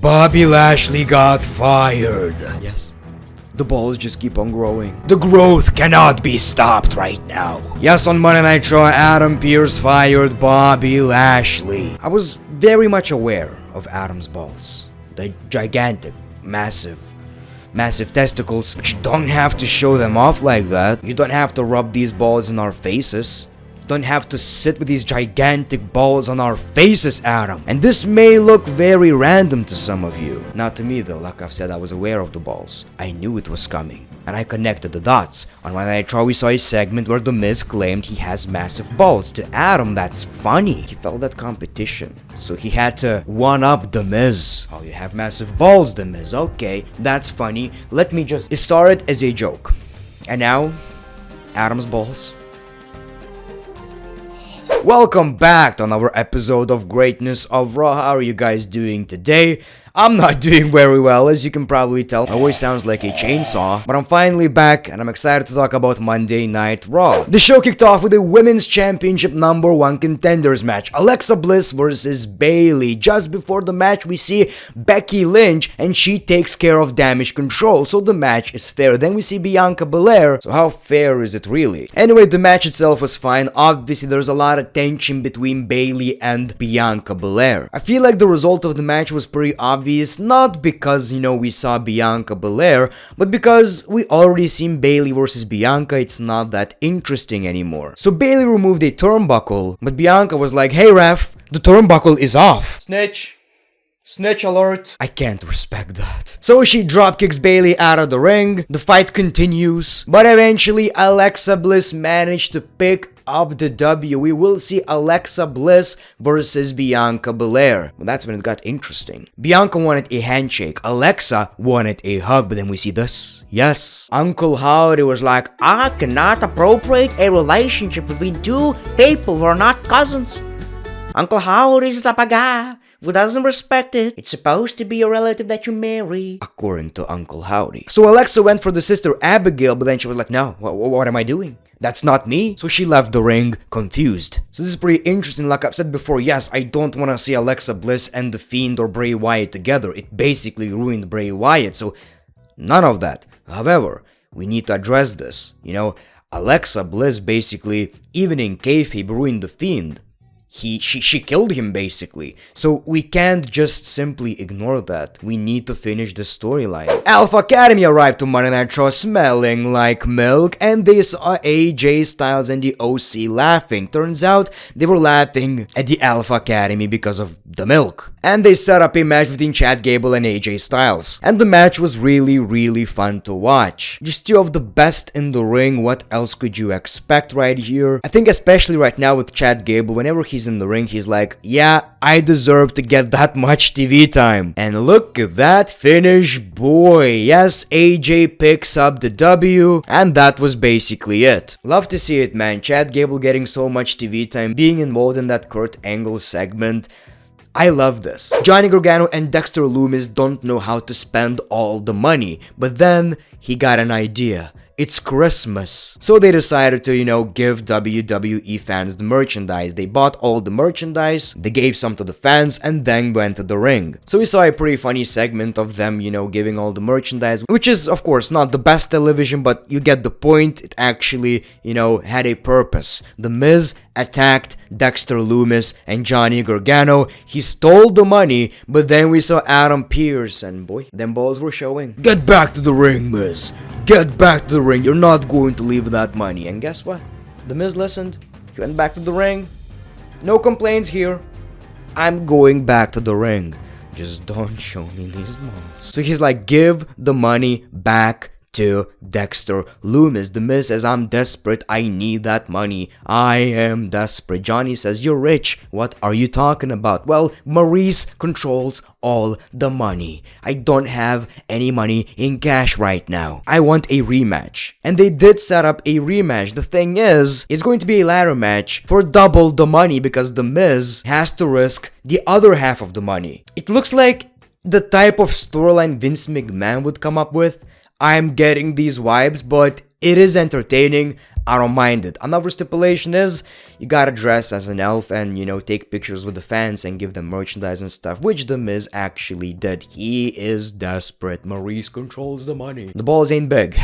Bobby Lashley got fired. Yes. The balls just keep on growing. The growth cannot be stopped right now. Yes, on Monday Night Raw, Adam Pearce fired Bobby Lashley. I was very much aware of Adam's balls. The gigantic, massive testicles. But you don't have to show them off like that. You don't have to rub these balls in our faces. Don't have to sit with these gigantic balls on our faces, Adam. And this may look very random to some of you. Not to me though, like I've said, I was aware of the balls. I knew it was coming. And I connected the dots. On Monday Night Raw, we saw a segment where The Miz claimed he has massive balls. To Adam, that's funny. He felt that competition. So he had to one-up The Miz. Oh, you have massive balls, The Miz. Okay, that's funny. Let me just... It started as a joke. And now, Adam's balls. Welcome back to another episode of Greatness of Raw. How are you guys doing today? I'm not doing very well, as you can probably tell. My voice sounds like a chainsaw, but I'm finally back and I'm excited to talk about Monday Night Raw. The show kicked off with a Women's Championship #1 contenders match, Alexa Bliss versus Bayley. Just before the match, we see Becky Lynch and she takes care of Damage Control, so the match is fair. Then we see Bianca Belair, so how fair is it really? Anyway, the match itself was fine. Obviously, there's a lot of tension between Bayley and Bianca Belair. I feel like the result of the match was pretty obvious. Not because, we saw Bianca Belair, but because we already seen Bayley versus Bianca. It's not that interesting anymore. So Bayley removed a turnbuckle, but Bianca was like, "Hey ref, the turnbuckle is off." Snitch. Snitch alert. I can't respect that. So she dropkicks Bayley out of the ring. The fight continues, but eventually Alexa Bliss managed to pick up the W. We will see Alexa Bliss versus Bianca Belair. Well, that's when it got interesting. Bianca wanted a handshake. Alexa wanted a hug, but then we see this. Yes. Uncle Howdy was like, "I cannot appropriate a relationship between two people who are not cousins. Uncle Howdy is the guy who doesn't respect it. It's supposed to be a relative that you marry," according to Uncle Howdy. So Alexa went for the sister Abigail, but then she was like, "No, what am I doing? That's not me." So she left the ring confused. So this is pretty interesting. Like I've said before, yes, I don't want to see Alexa Bliss and The Fiend or Bray Wyatt together. It basically ruined Bray Wyatt, so none of that. However, we need to address this. Alexa Bliss basically, even in kayfabe, ruined The Fiend. She killed him basically. So we can't just simply ignore that. We need to finish the storyline. Alpha Academy arrived to Monday Night Raw smelling like milk, and they saw AJ Styles and the OC laughing. Turns out they were laughing at the Alpha Academy because of the milk. And they set up a match between Chad Gable and AJ Styles. And the match was really, really fun to watch. Just two of the best in the ring. What else could you expect right here? I think especially right now with Chad Gable, whenever he's in the ring, he's like, "Yeah, I deserve to get that much TV time." And look at that finish, boy. Yes, AJ picks up the W, and that was basically it. Love to see it, man. Chad Gable getting so much TV time, being involved in that Kurt Angle segment. I love this. Johnny Gargano and Dexter Lumis don't know how to spend all the money, but then he got an idea. It's Christmas. So they decided to, give WWE fans the merchandise. They bought all the merchandise, they gave some to the fans, and then went to the ring. So we saw a pretty funny segment of them, giving all the merchandise, which is, of course, not the best television, but you get the point. It actually, had a purpose. The Miz attacked Dexter Lumis and Johnny Gargano. He stole the money, but then we saw Adam Pearce, and boy, them balls were showing. "Get back to the ring, Miz. Get back to the ring. You're not going to leave that money." And guess what? The Miz listened. He went back to the ring. No complaints here. I'm going back to the ring. Just don't show me these balls. So he's like, "Give the money back to Dexter Lumis." The Miz says, "I'm desperate. I need that money. I am desperate." Johnny says, "You're rich. What are you talking about?" "Well, Maurice controls all the money. I don't have any money in cash right now. I want a rematch." And they did set up a rematch. The thing is, it's going to be a ladder match for double the money because The Miz has to risk the other half of the money. It looks like the type of storyline Vince McMahon would come up with. I'm getting these vibes, but it is entertaining. I don't mind it. Another stipulation is, you gotta dress as an elf and, take pictures with the fans and give them merchandise and stuff, which The Miz actually did. He is desperate. Maurice controls the money. The balls ain't big,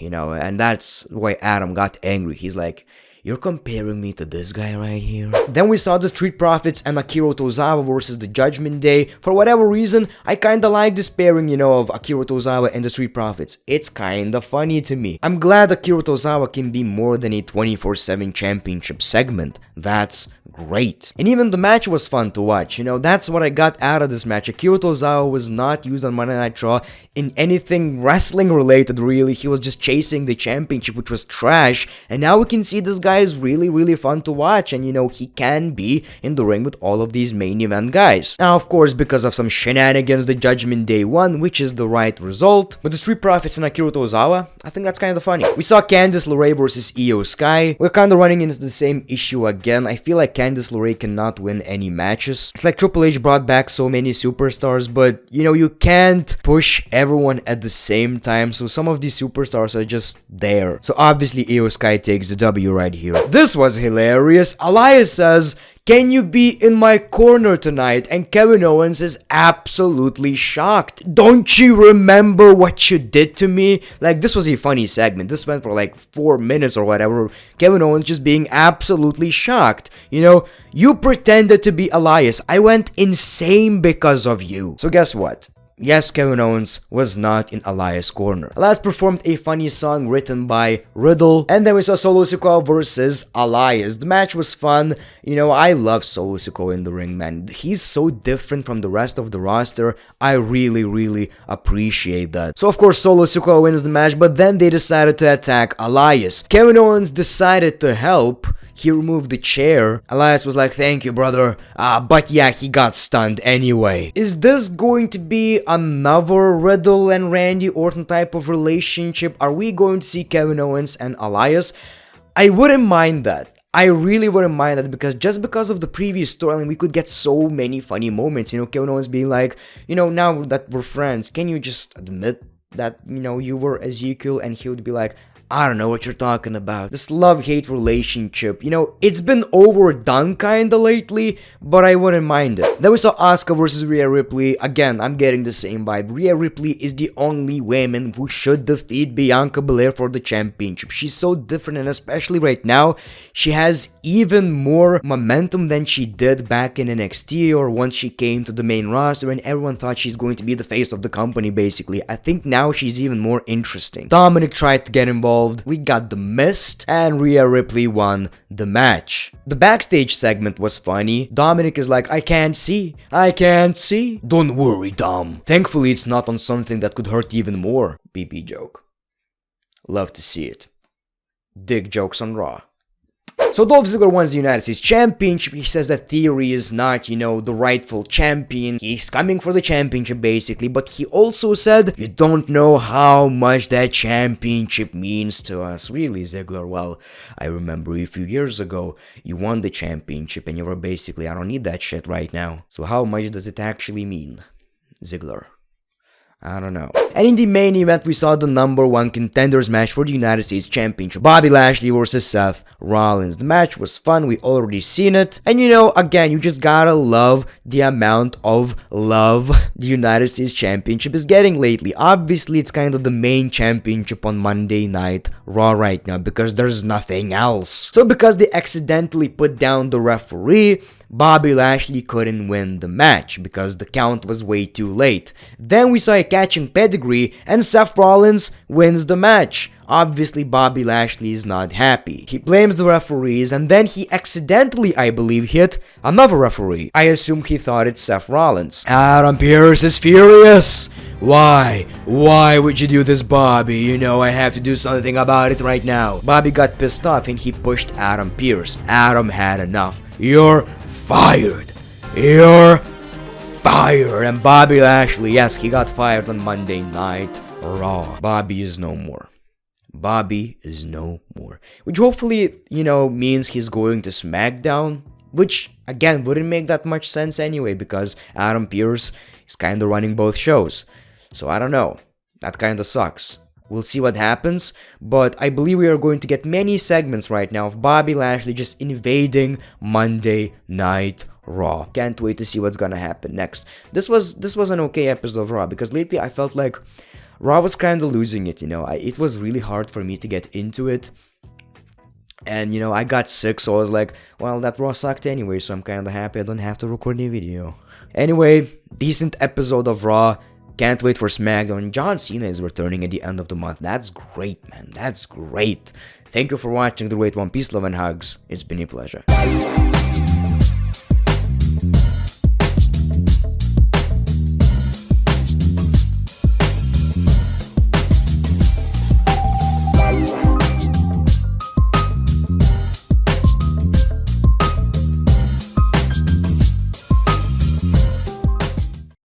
and that's why Adam got angry. He's like, you're comparing me to this guy right here? Then we saw the Street Profits and Akira Tozawa versus the Judgment Day. For whatever reason, I kinda like this pairing, of Akira Tozawa and the Street Profits. It's kinda funny to me. I'm glad Akira Tozawa can be more than a 24/7 championship segment. That's great. And even the match was fun to watch, that's what I got out of this match. Akira Tozawa was not used on Monday Night Raw in anything wrestling related, really. He was just chasing the championship, which was trash, and now we can see this guy is really, really fun to watch, and he can be in the ring with all of these main event guys. Now, of course, because of some shenanigans, the Judgment Day won, which is the right result, but the Street Profits and Akira Tozawa, I think that's kinda funny. We saw Candice LeRae versus Io Sky. We're kinda running into the same issue again. I feel like Candice LeRae cannot win any matches. It's like Triple H brought back so many superstars, but you can't push everyone at the same time, so some of these superstars are just there. So obviously Io Sky takes the W right here. This was hilarious. Elias says, "Can you be in my corner tonight?" And Kevin Owens is absolutely shocked. "Don't you remember what you did to me?" Like, this was a funny segment. This went for like 4 minutes or whatever. Kevin Owens just being absolutely shocked. You pretended to be Elias. I went insane because of you. So guess what? Yes, Kevin Owens was not in Elias' corner. Elias performed a funny song written by Riddle, and then we saw Solo Sikoa versus Elias. The match was fun. I love Solo Sikoa in the ring, man. He's so different from the rest of the roster. I really, really appreciate that. So, of course, Solo Sikoa wins the match, but then they decided to attack Elias. Kevin Owens decided to help. He removed the chair. Elias was like, "Thank you, brother." But yeah, he got stunned anyway. Is this going to be another Riddle and Randy Orton type of relationship? Are we going to see Kevin Owens and Elias? I wouldn't mind that. I really wouldn't mind that, because just because of the previous storyline, we could get so many funny moments. Kevin Owens being like, now that we're friends, can you just admit that, you were Ezekiel? And he would be like, "I don't know what you're talking about." This love-hate relationship, it's been overdone kinda lately, but I wouldn't mind it. Then we saw Asuka versus Rhea Ripley. Again, I'm getting the same vibe. Rhea Ripley is the only woman who should defeat Bianca Belair for the championship. She's so different, and especially right now, she has even more momentum than she did back in NXT or once she came to the main roster and everyone thought she's going to be the face of the company, basically. I think now she's even more interesting. Dominic tried to get involved. We got the Mist, and Rhea Ripley won the match. The backstage segment was funny. Dominic is like, I can't see. "Don't worry, Dom. Thankfully, it's not on something that could hurt even more." PP joke. Love to see it. Dig jokes on Raw. So Dolph Ziggler wins the United States Championship. He says that Theory is not, the rightful champion. He's coming for the championship, basically. But he also said, "You don't know how much that championship means to us." Really, Ziggler? Well, I remember a few years ago, you won the championship and you were basically, "I don't need that shit right now." So how much does it actually mean, Ziggler? I don't know. And in the main event, we saw the #1 contenders match for the United States Championship. Bobby Lashley versus Seth Rollins. The match was fun. We already seen it. And again, you just gotta love the amount of love the United States Championship is getting lately. Obviously, it's kind of the main championship on Monday Night Raw right now because there's nothing else. So because they accidentally put down the referee, Bobby Lashley couldn't win the match because the count was way too late. Then we saw a catching pedigree and Seth Rollins wins the match. Obviously, Bobby Lashley is not happy. He blames the referees and then he accidentally, I believe, hit another referee. I assume he thought it's Seth Rollins. Adam Pearce is furious. Why? Why would you do this, Bobby? I have to do something about it right now. Bobby got pissed off and he pushed Adam Pearce. Adam had enough. "You're fired. You're fired." And Bobby Lashley, yes, he got fired on Monday Night Raw. Bobby is no more. Bobby is no more. Which hopefully, means he's going to SmackDown. Which, again, wouldn't make that much sense anyway because Adam Pearce is kind of running both shows. So I don't know. That kind of sucks. We'll see what happens, but I believe we are going to get many segments right now of Bobby Lashley just invading Monday Night Raw. Can't wait to see what's gonna happen next. This was an okay episode of Raw, because lately I felt like Raw was kind of losing it, it was really hard for me to get into it. And, I got sick, so I was like, well, that Raw sucked anyway, so I'm kind of happy I don't have to record a video. Anyway, decent episode of Raw. Can't wait for SmackDown. John Cena is returning at the end of the month. That's great, man. That's great. Thank you for watching The Great One. Peace, love, and hugs. It's been a pleasure.